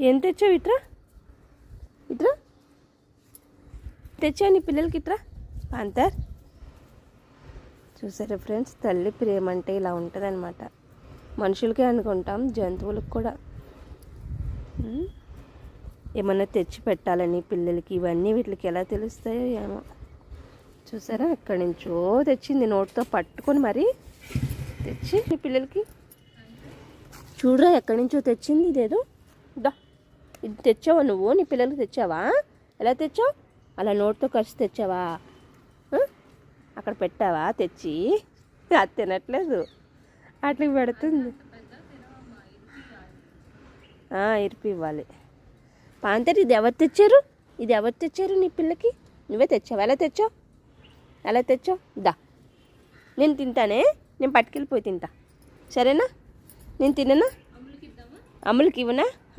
ఏం తెచ్చావు? ఇట్రా ఇట్రా తెచ్చావు నీ పిల్లలకి. ఇట్రా పాంతర్. చూసారా ఫ్రెండ్స్, తల్లి ప్రేమ అంటే ఇలా ఉంటుంది అనమాట. మనుషులకే అనుకుంటాం, జంతువులకు కూడా. ఏమన్నా తెచ్చి పెట్టాలని పిల్లలకి ఇవన్నీ వీటికి ఎలా తెలుస్తాయో ఏమో. చూసారా, ఎక్కడి నుంచో తెచ్చింది, నోటితో పట్టుకొని మరి తెచ్చి నీ పిల్లలకి. చూడరా, ఎక్కడి నుంచో తెచ్చింది ఇదేదో. దా, ఇది తెచ్చావా నువ్వు? నీ పిల్లలకి తెచ్చావా? ఎలా తెచ్చావు? అలా నోటితో కలిసి తెచ్చావా? అక్కడ పెట్టావా తెచ్చి? అది తినట్లేదు, అట్లకి పెడుతుంది. ఇరిపి ఇవ్వాలి. పాంతర్, ఇది ఎవరు తెచ్చారు? ఇది ఎవరు తెచ్చారు నీ పిల్లకి? నువ్వే తెచ్చావు. ఎలా తెచ్చావు? ఎలా తెచ్చావు? దా, నేను తింటానే, నేను పట్టుకెళ్ళిపోయి తింటా, సరేనా? నేను తిననా? అమ్ములకి ఇవ్వనా?